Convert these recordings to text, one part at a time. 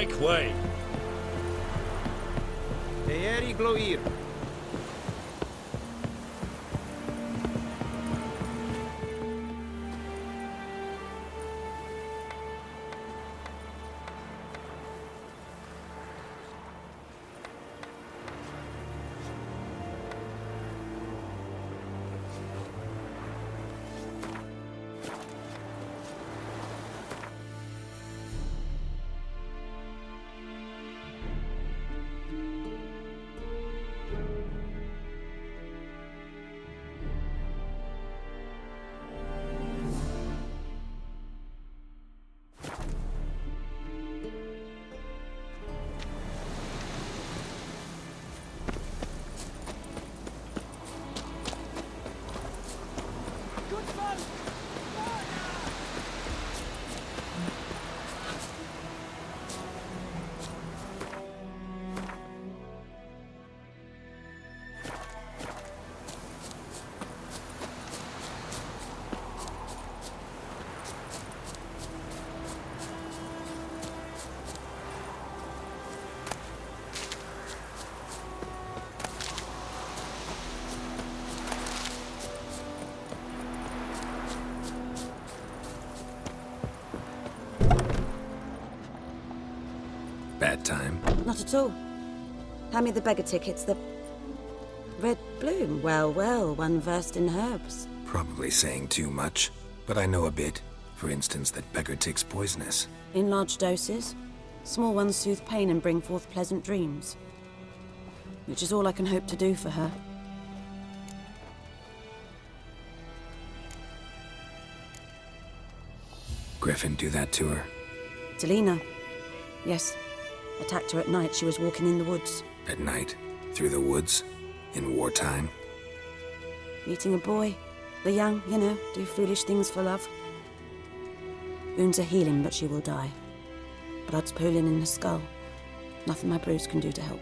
Make way. Eeri Gloir. Bad time? Not at all. Hand me the beggar tickets, the... Red bloom. Well, well, one versed in herbs. Probably saying too much, but I know a bit. For instance, that beggar tick's poisonous. In large doses. Small ones soothe pain and bring forth pleasant dreams. Which is all I can hope to do for her. Griffin do that to her? Delina. Yes. Attacked her at night. She was walking in the woods. At night? Through the woods? In wartime? Meeting a boy. The young, you know, do foolish things for love. Wounds are healing, but she will die. Blood's pooling in the skull. Nothing my brews can do to help.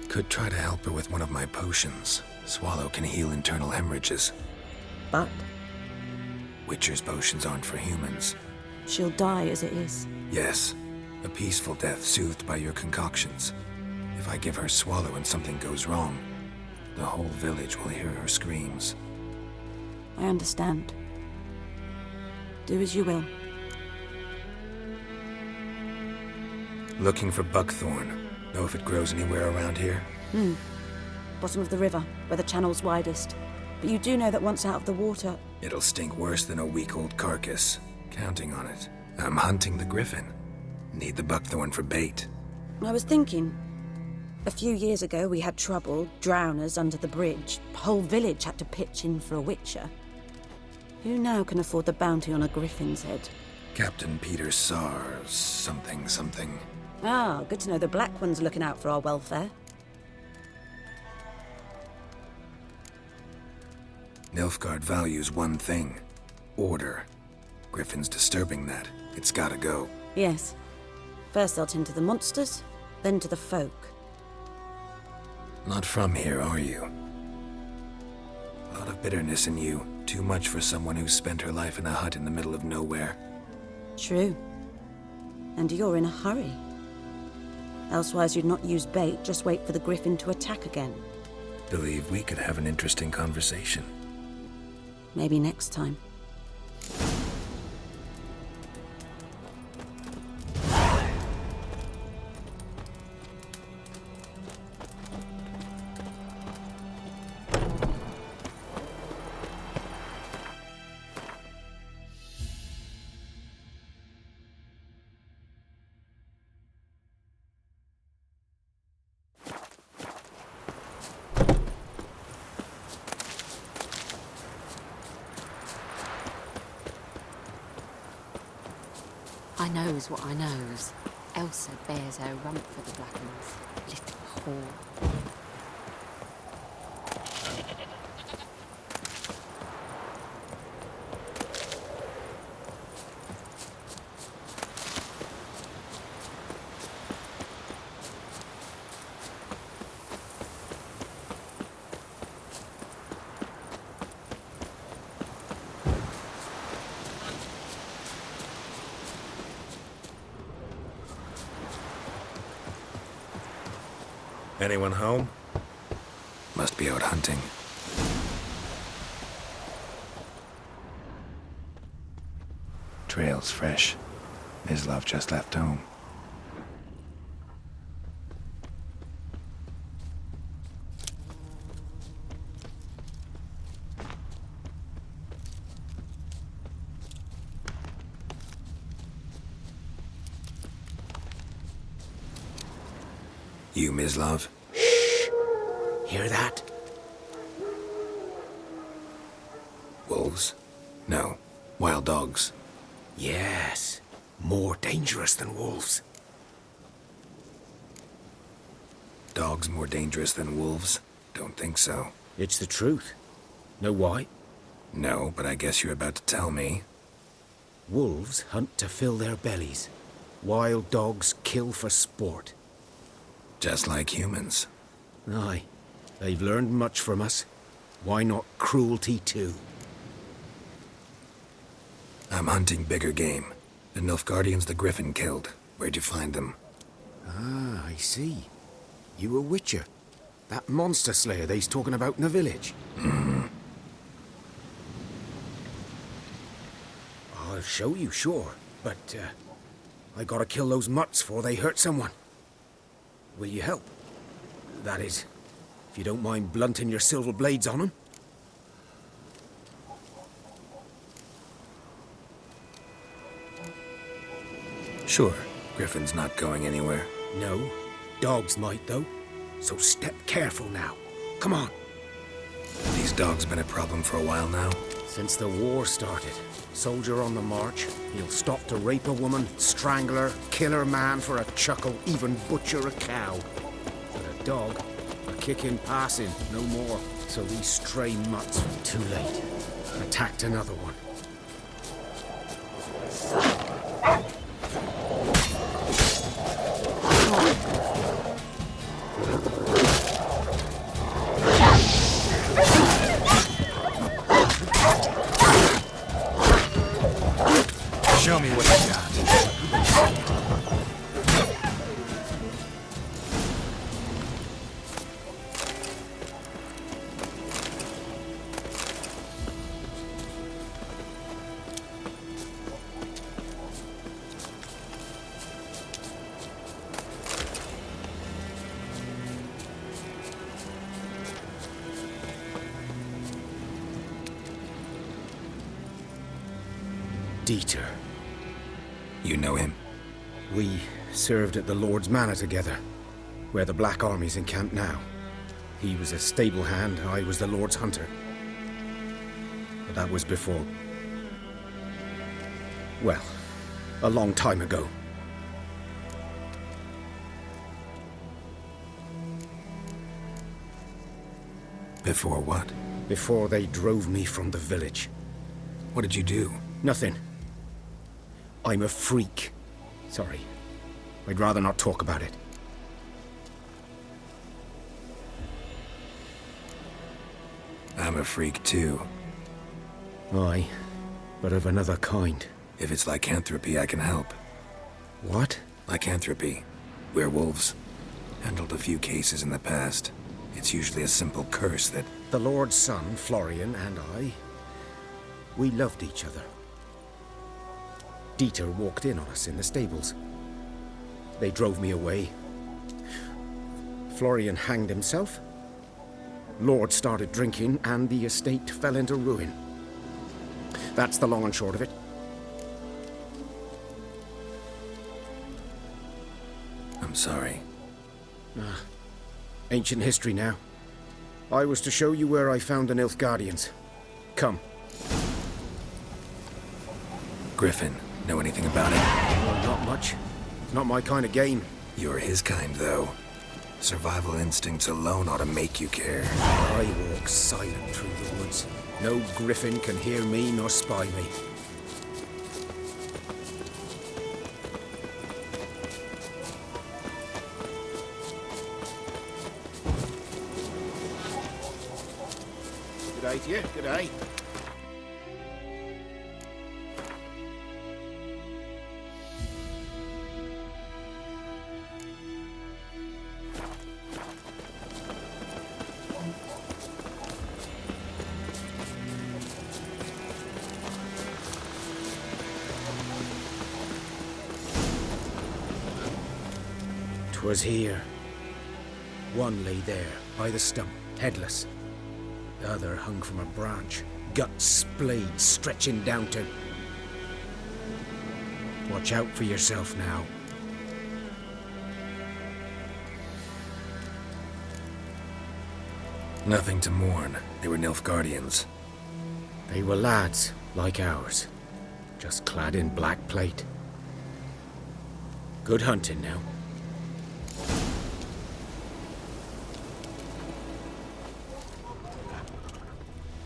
Could try to help her with one of my potions. Swallow can heal internal hemorrhages. But Witcher's potions aren't for humans. she'll die as it is. Yes. A peaceful death soothed by your concoctions. If I give her Swallow and something goes wrong, the whole village will hear her screams. I understand. Do as you will. Looking for buckthorn. Know if it grows anywhere around here? Bottom of the river, where the channel's widest. But you do know that once out of the water... It'll stink worse than a week-old carcass. Counting on it. I'm hunting the griffin. Need the buckthorn for bait. I was thinking... A few years ago, we had trouble, drowners under the bridge. Whole village had to pitch in for a witcher. Who now can afford the bounty on a griffin's head? Captain Peter Sar... something. Ah, good to know the Black One's looking out for our welfare. Nilfgaard values one thing. Order. Griffin's disturbing that. It's gotta go. Yes. First they'll tend to the monsters, then to the folk. Not from here, are you? A lot of bitterness in you. Too much for someone who's spent her life in a hut in the middle of nowhere. True. And you're in a hurry. Elsewise you'd not use bait, just wait for the griffin to attack again. Believe we could have an interesting conversation. Maybe next time. I knows what I knows. Elsa bears her rump for the Blackens. Little whore. Anyone home? Must be out hunting. Trail's fresh. Mislav just left home. You, Mislav? Hear that? Wolves? No. Wild dogs. Yes. More dangerous than wolves. Dogs more dangerous than wolves? Don't think so. It's the truth. Know why? No, but I guess you're about to tell me. Wolves hunt to fill their bellies. Wild dogs kill for sport. Just like humans. Aye. They've learned much from us. Why not cruelty too? I'm hunting bigger game. The Nilfgaardians the Griffin killed. Where'd you find them? Ah, I see. You a witcher. That monster slayer they's talking about in the village. I'll show you, sure. But, I gotta kill those mutts before they hurt someone. Will you help? That is, if you don't mind blunting your silver blades on them. Sure. Griffin's not going anywhere. No, dogs might though. So step careful now. Come on. These dogs been a problem for a while now. Since the war started, soldier on the march, he'll stop to rape a woman, strangle her, kill her man for a chuckle, even butcher a cow. But a dog, a kick in passing, no more. So these stray mutts, too late, attacked another one. Show me what you got. Dieter. You know him? We served at the Lord's Manor together, where the Black Army's encamped now. He was a stable hand, I was the Lord's hunter. But that was before... well, a long time ago. Before what? Before they drove me from the village. What did you do? Nothing. I'm a freak. Sorry. I'd rather not talk about it. I'm a freak too. Aye, but of another kind. If it's lycanthropy, I can help. What? Lycanthropy. Werewolves. Handled a few cases in the past. It's usually a simple curse that... The Lord's son, Florian, and I... we loved each other. Dieter walked in on us in the stables. They drove me away. Florian hanged himself. Lord started drinking, and the estate fell into ruin. That's the long and short of it. I'm sorry. Ancient history now. I was to show you where I found the Nilfgaardians. Come. Griffin, know anything about it? Well, not much. It's not my kind of game. You're his kind, though. Survival instincts alone ought to make you care. I walk silent through the woods. No griffin can hear me nor spy me. Good day to you. Good day. 'Twas here. One lay there, by the stump, headless. The other hung from a branch, guts splayed, stretching down to... Watch out for yourself now. Nothing to mourn. They were Nilfgaardians. They were lads, like ours, just clad in black plate. Good hunting now.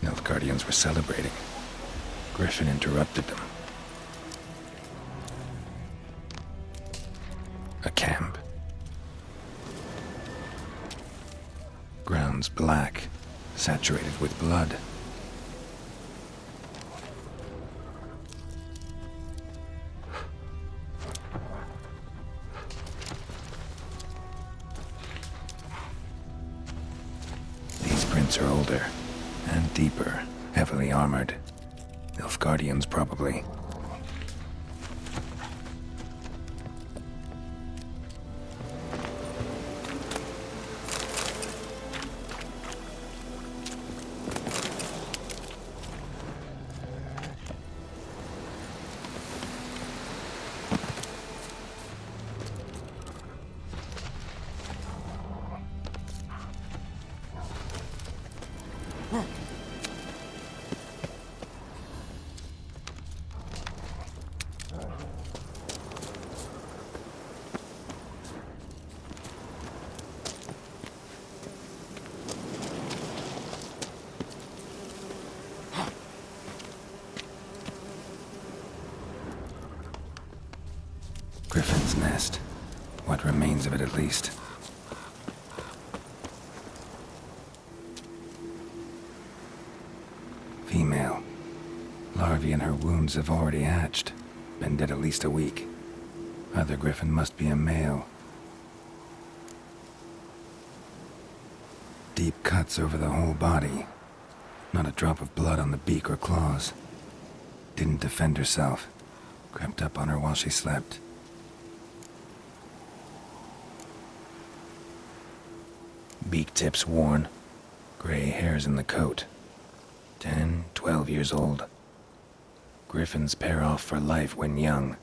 Nilfgaardians were celebrating. Griffin interrupted them. A camp. Grounds black, saturated with blood. These prints are older and deeper, heavily armored. Nilfgaardians, probably. Griffin's nest. What remains of it, at least. Female. Larvae in her wounds have already hatched. Been dead at least a week. Other griffin must be a male. Deep cuts over the whole body. Not a drop of blood on the beak or claws. Didn't defend herself. Crept up on her while she slept. Beak tips worn. Gray hairs in the coat. 10, 12 years old. Griffins pair off for life when young.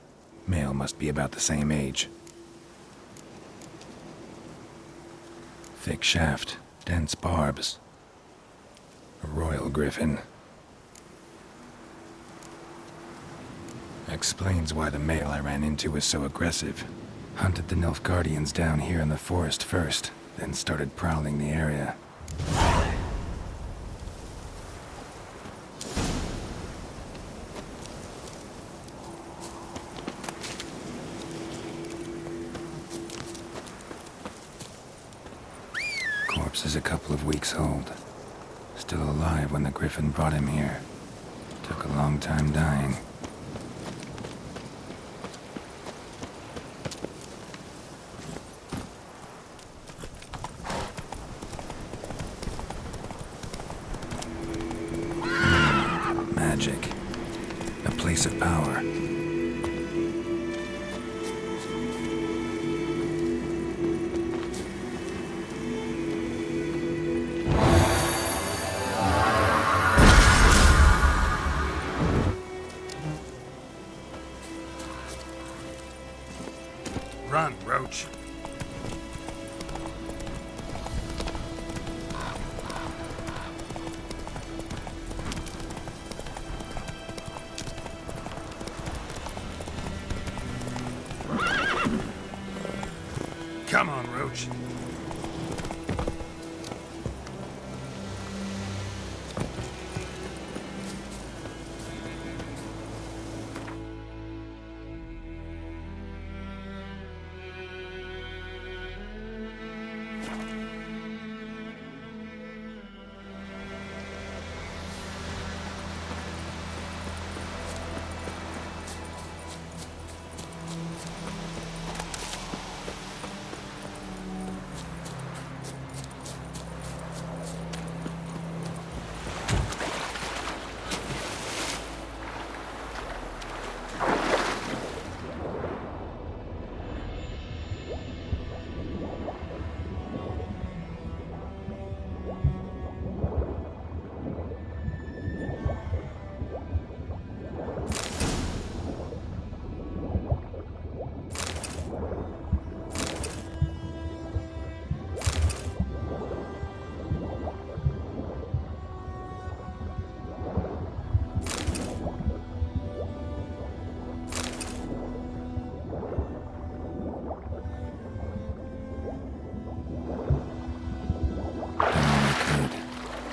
Male must be about the same age. Thick shaft, dense barbs. A royal griffin. Explains why the male I ran into was so aggressive. Hunted the Nilfgaardians down here in the forest first, then started prowling the area. Corpse is a couple of weeks old. Still alive when the griffin brought him here. Took a long time dying. Magic. A place of power. Run, Roach. Come on, Roach.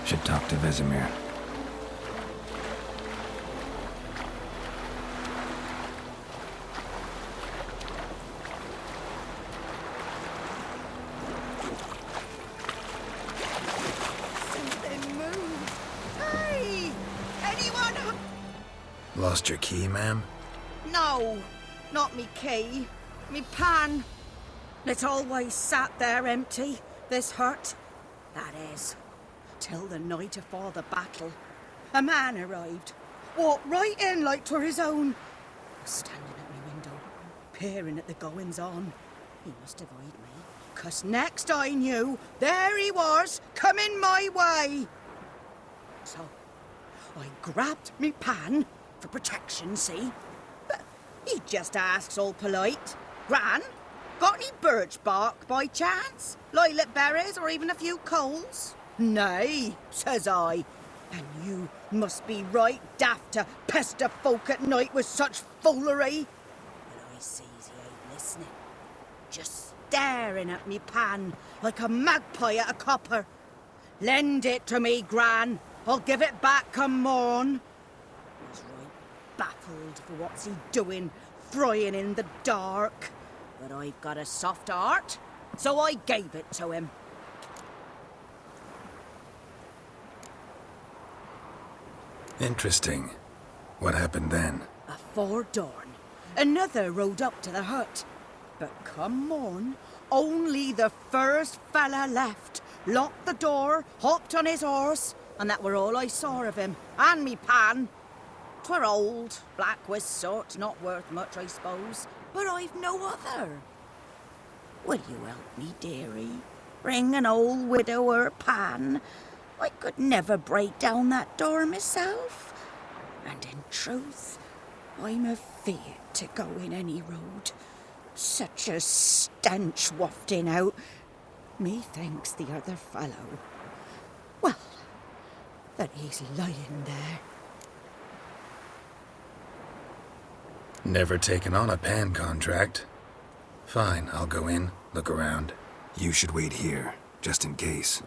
Should talk to Vesemir. Something moved. Hey! Anyone? Lost your key, ma'am? No, not me key. Me pan. It's always sat there empty, this hut. That is, till the night afore the battle. A man arrived. Walked right in like 'twere his own. Was standing at me window, peering at the goings-on. He must have eyed me, 'cause next I knew, there he was, coming my way. So, I grabbed me pan, for protection, see? But he just asks all polite, Gran, got any birch bark by chance? Lilac berries or even a few coals? Nay, says I. And you must be right daft to pester folk at night with such foolery. But I sees he ain't listening. Just staring at me pan like a magpie at a copper. Lend it to me, Gran. I'll give it back come morn. He's right baffled for what's he doing, frying in the dark. But I've got a soft heart, so I gave it to him. Interesting. What happened then? Afore dawn, another rode up to the hut. But come morn, only the first fella left. Locked the door, hopped on his horse, and that were all I saw of him, and me pan. 'Twere old, black with soot, not worth much, I suppose, but I've no other. Will you help me, dearie? Bring an old widower pan. I could never break down that door myself. And in truth, I'm afeard to go in any road. Such a stench wafting out. Methinks the other fellow, well, that he's lying there. Never taken on a pan contract. Fine, I'll go in, look around. You should wait here, just in case.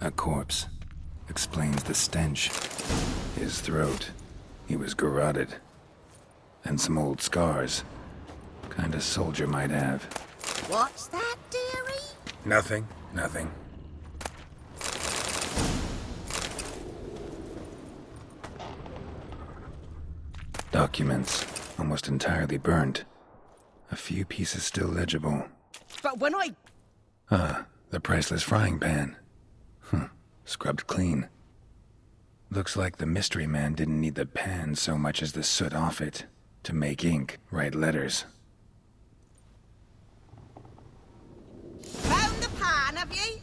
A corpse. Explains the stench. His throat. He was garroted. And some old scars. Kind a soldier might have. What's that, dearie? Nothing, nothing. Documents. Almost entirely burnt. A few pieces still legible. But when I... The priceless frying pan. Scrubbed clean. Looks like the mystery man didn't need the pan so much as the soot off it to make ink, write letters. Found the pan, have ye?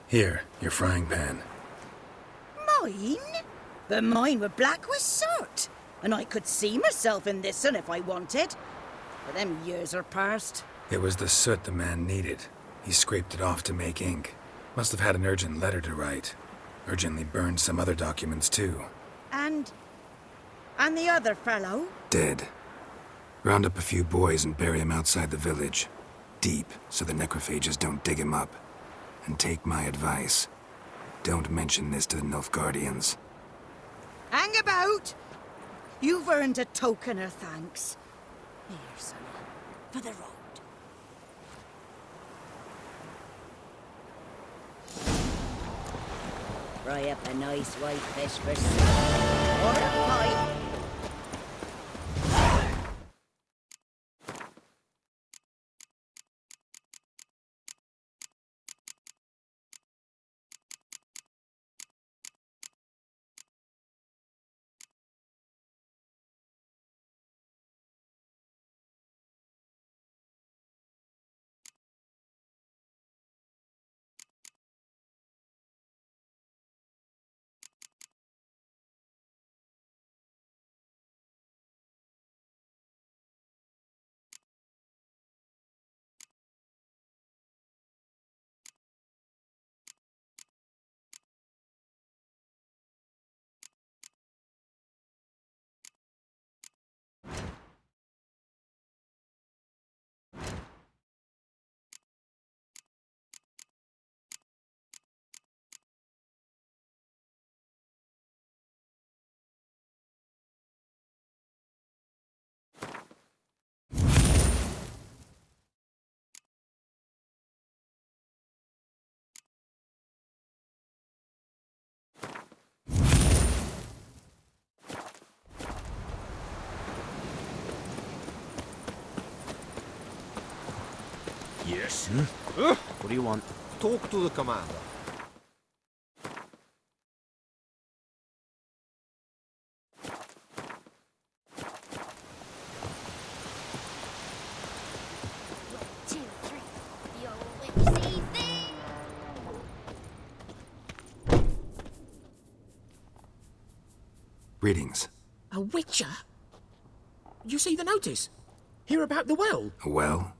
Here, your frying pan. Mine? But mine were black with soot. And I could see myself in this one if I wanted. But them years are past. It was the soot the man needed. He scraped it off to make ink. Must have had an urgent letter to write. Urgently burned some other documents too. And the other fellow? Dead. Round up a few boys and bury him outside the village. Deep, so the necrophages don't dig him up. And take my advice. Don't mention this to the Nilfgaardians. Hang about! You've earned a token of thanks. Here, sonny, for the road. Fry up a nice white fish for supper. Or a pie. Yes? What do you want? Talk to the commander. Two, three. The old witch sees thee. Greetings. A witcher? You see the notice? Hear about the well? A well?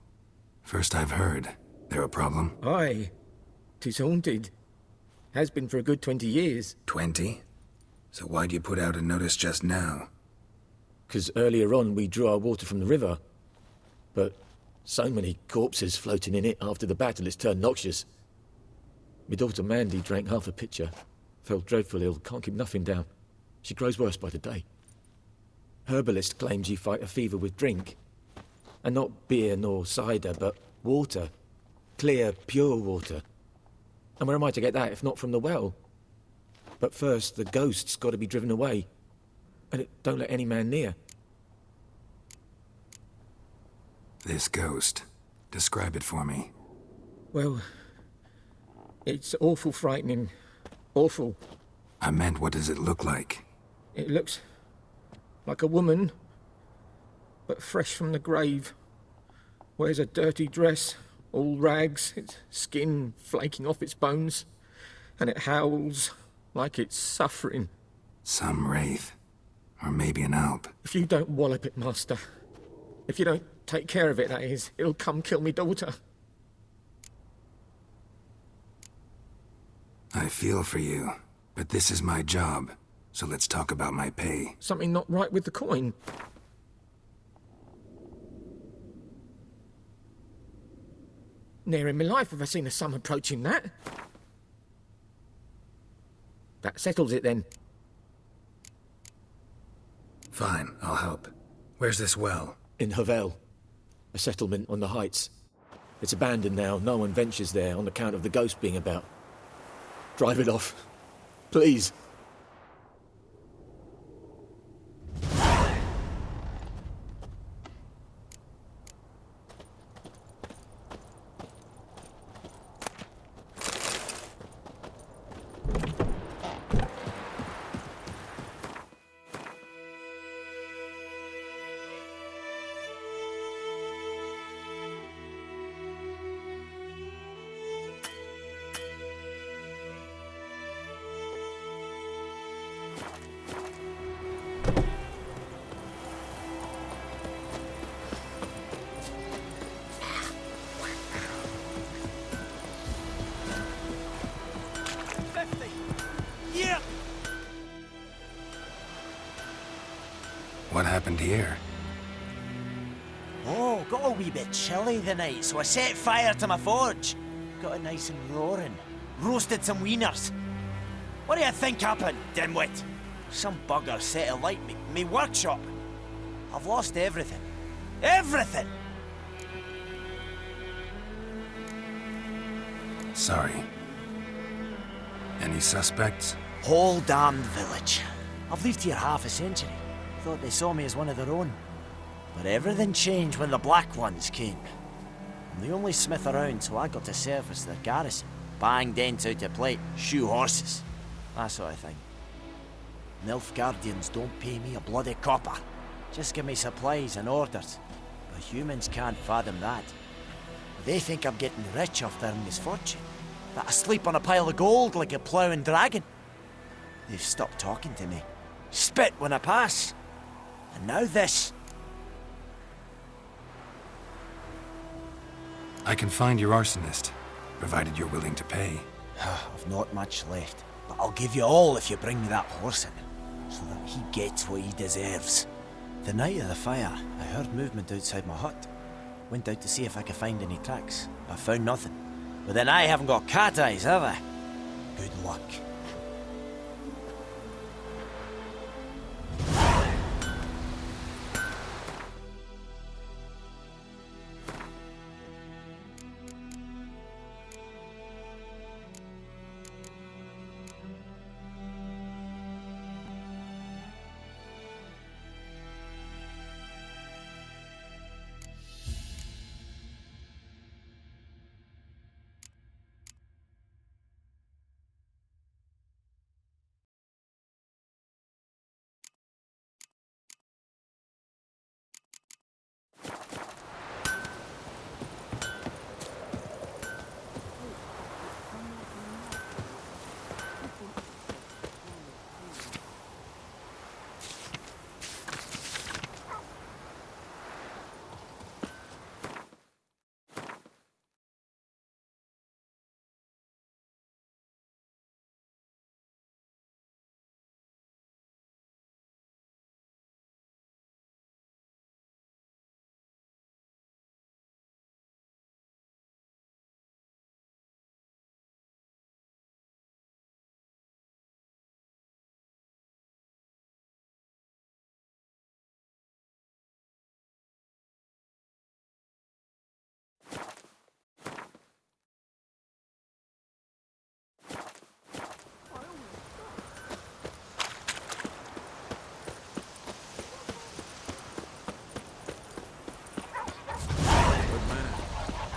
First I've heard. There a problem? Aye. 'Tis haunted. Has been for a good 20 years. 20? So why'd you put out a notice just now? 'Cause earlier on we drew our water from the river. But so many corpses floating in it after the battle it's turned noxious. My daughter Mandy drank half a pitcher. Fell dreadful ill, can't keep nothing down. She grows worse by the day. Herbalist claims you fight a fever with drink. And not beer nor cider, but water. Clear, pure water. And where am I to get that if not from the well? But first, the ghost's got to be driven away. And it don't let any man near. This ghost. Describe it for me. Well, it's awful frightening. Awful. I meant, what does it look like? It looks like a woman, but fresh from the grave. Wears a dirty dress, all rags, its skin flaking off its bones, and it howls like it's suffering. Some wraith. Or maybe an alp. If you don't wallop it, Master, if you don't take care of it, that is, it'll come kill me daughter. I feel for you, but this is my job, so let's talk about my pay. Something not right with the coin. Ne'er in my life have I seen a sum approaching that. That settles it then. Fine, I'll help. Where's this well? In Havel, a settlement on the heights. It's abandoned now, no one ventures there on account of the ghost being about. Drive it off, please. What happened here? Got a wee bit chilly the night, so I set fire to my forge. Got it nice and roaring. Roasted some wieners. What do you think happened, dimwit? Some bugger set alight me workshop. I've lost everything. Everything! Sorry. Any suspects? Whole damned village. I've lived here half a century. Thought they saw me as one of their own. But everything changed when the Black Ones came. I'm the only smith around, so I got to service their garrison. Bang dents out of plate, shoe horses. That sort of thing. Nilfgaardians don't pay me a bloody copper. Just give me supplies and orders. But humans can't fathom that. They think I'm getting rich off their misfortune. That I sleep on a pile of gold like a ploughing dragon. They've stopped talking to me. Spit when I pass. And now this. I can find your arsonist, provided you're willing to pay. I've not much left, but I'll give you all if you bring me that horse in, so that he gets what he deserves. The night of the fire, I heard movement outside my hut. Went out to see if I could find any tracks, but found nothing. But then I haven't got cat eyes, have I? Good luck.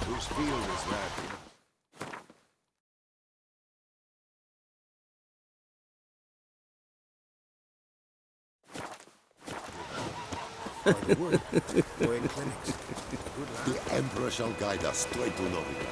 Whose field is that? Going clinics. The Emperor shall guide us straight to Novigrad.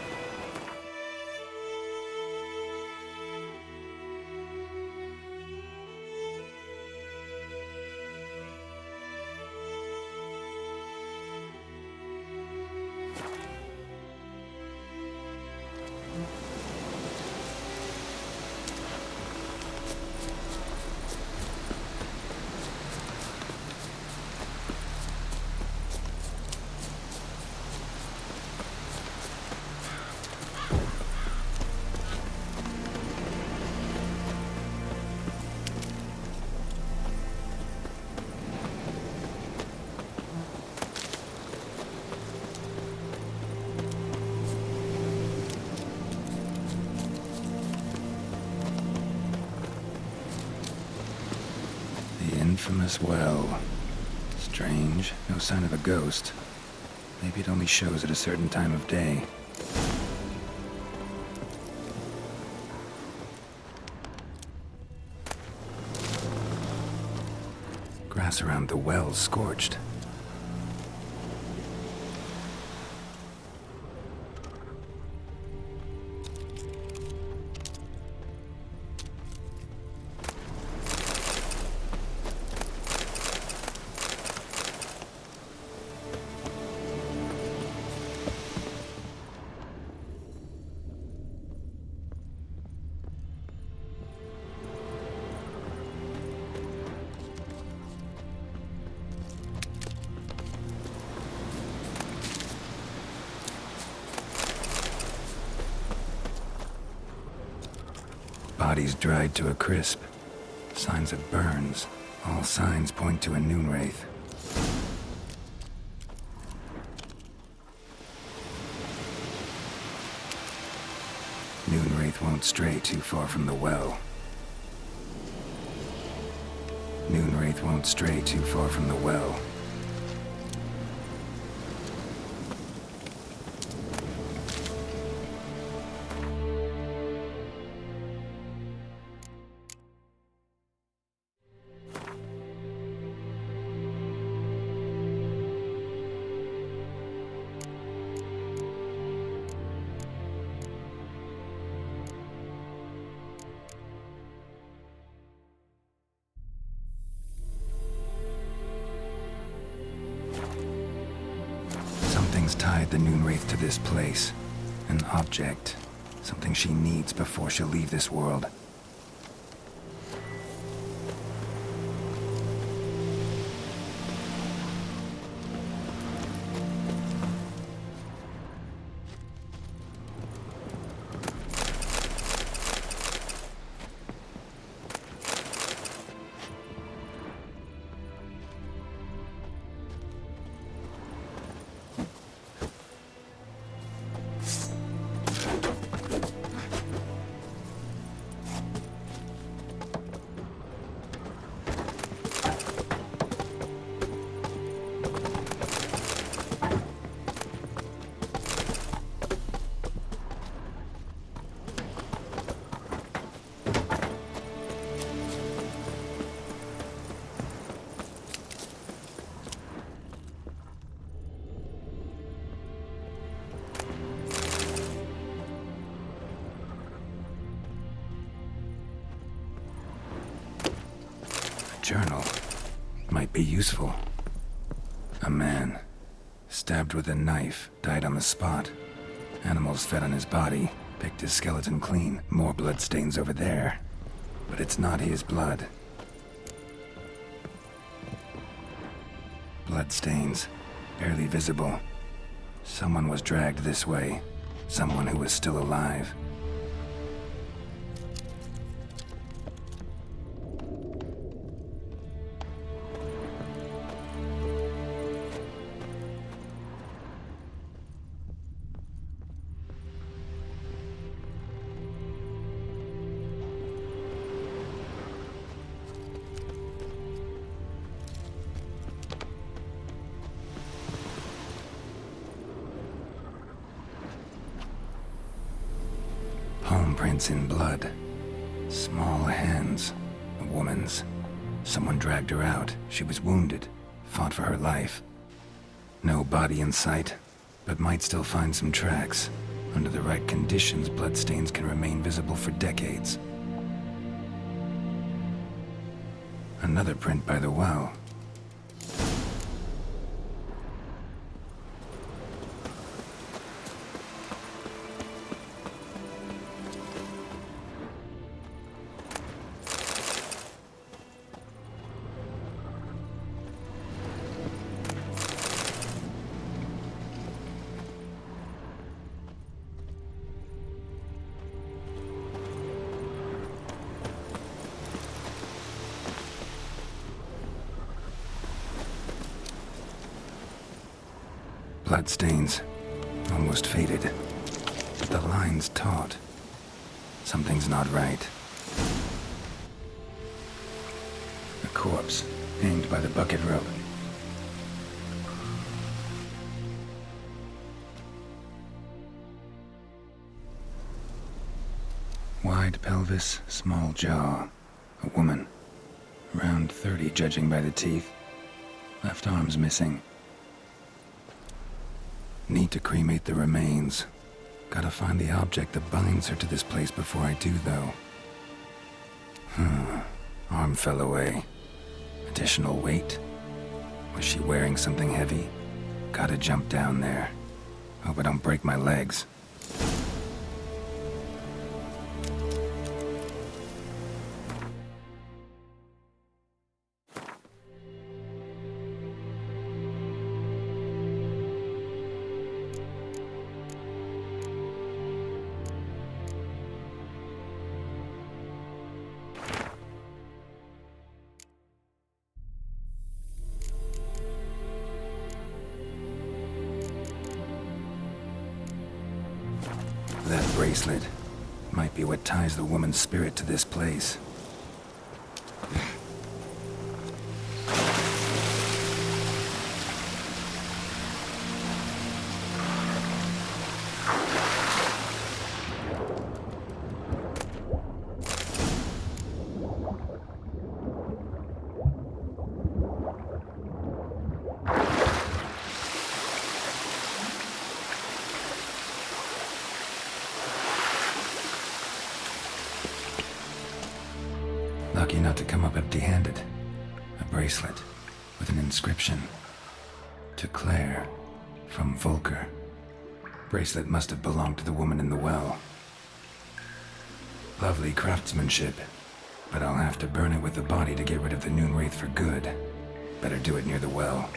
Infamous well. Strange, no sign of a ghost. Maybe it only shows at a certain time of day. Grass around the well's scorched. body's dried to a crisp. Signs of burns. All signs point to a Noonwraith. Noonwraith won't stray too far from the well. Noonwraith won't stray too far from the well. Something's tied the Noonwraith to this place. An object. Something she needs before she'll leave this world. Journal. Might be useful. A man, stabbed with a knife, died on the spot. Animals fed on his body, picked his skeleton clean. More bloodstains over there. But it's not his blood. Bloodstains, barely visible. Someone was dragged this way. Someone who was still alive. Palm prints in blood. Small hands. A woman's. Someone dragged her out. She was wounded. Fought for her life. No body in sight, but might still find some tracks. Under the right conditions, bloodstains can remain visible for decades. Another print by the well. Bloodstains, almost faded. But the line's taut. Something's not right. A corpse, hanged by the bucket rope. Wide pelvis, small jaw. A woman. Around 30, judging by the teeth. Left arm's missing. Need to cremate the remains. Gotta find the object that binds her to this place before I do, though. Arm fell away. Additional weight? Was she wearing something heavy? Gotta jump down there. Hope I don't break my legs. That bracelet might be what ties the woman's spirit to this place. Lucky not to come up empty-handed. A bracelet with an inscription. To Claire, from Volker. Bracelet must have belonged to the woman in the well. Lovely craftsmanship, but I'll have to burn it with the body to get rid of the Noonwraith for good. Better do it near the well.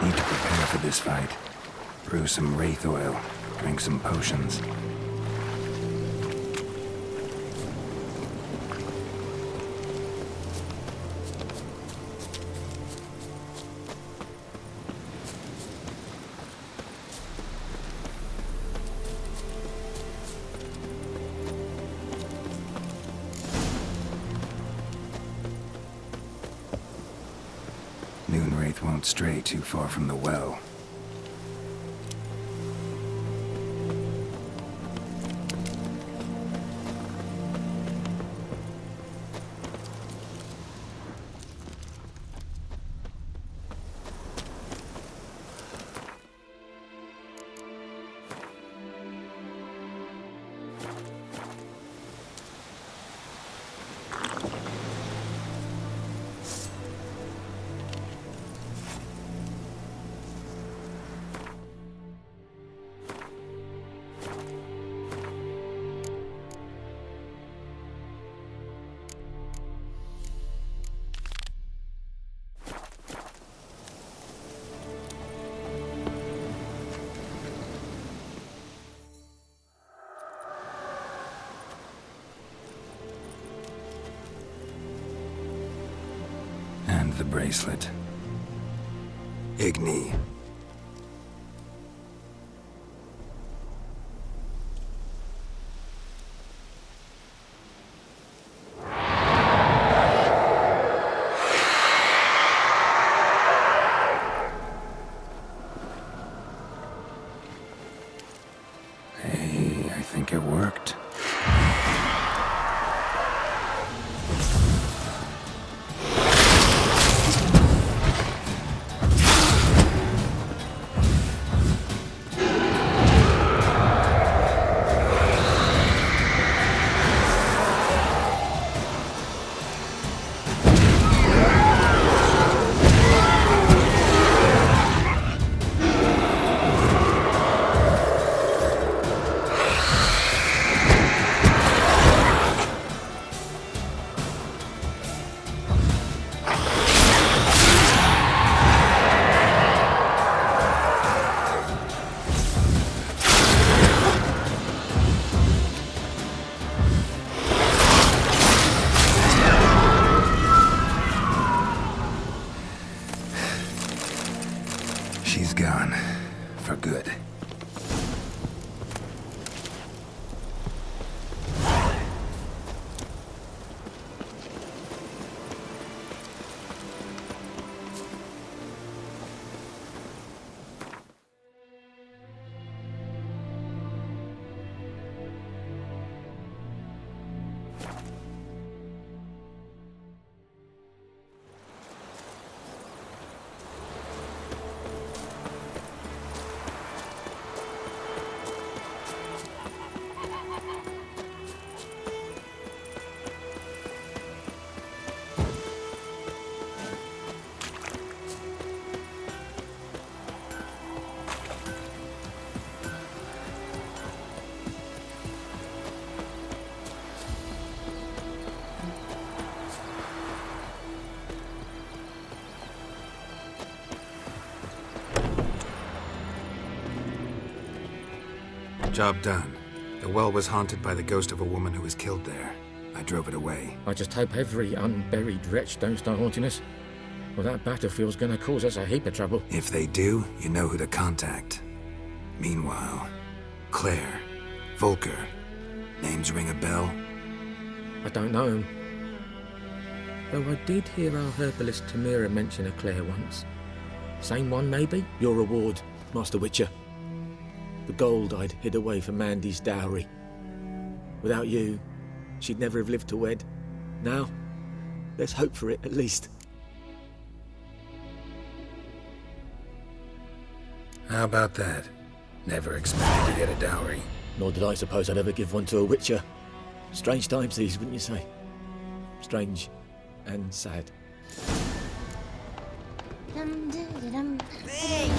Need to prepare for this fight. Brew some wraith oil, drink some potions. Noonwraith won't stray too far from the well. And the bracelet. Igni. Hey, I think it worked. Job done. The well was haunted by the ghost of a woman who was killed there. I drove it away. I just hope every unburied wretch don't start haunting us. Well, that battlefield's gonna cause us a heap of trouble. If they do, you know who to contact. Meanwhile, Claire, Volker, names ring a bell? I don't know him. Though I did hear our herbalist Tamira mention a Claire once. Same one, maybe? Your reward, Master Witcher. The gold I'd hid away for Mandy's dowry. Without you, she'd never have lived to wed. Now, let's hope for it, at least. How about that? Never expected to get a dowry. Nor did I suppose I'd ever give one to a Witcher. Strange times these, wouldn't you say? Strange and sad. Hey!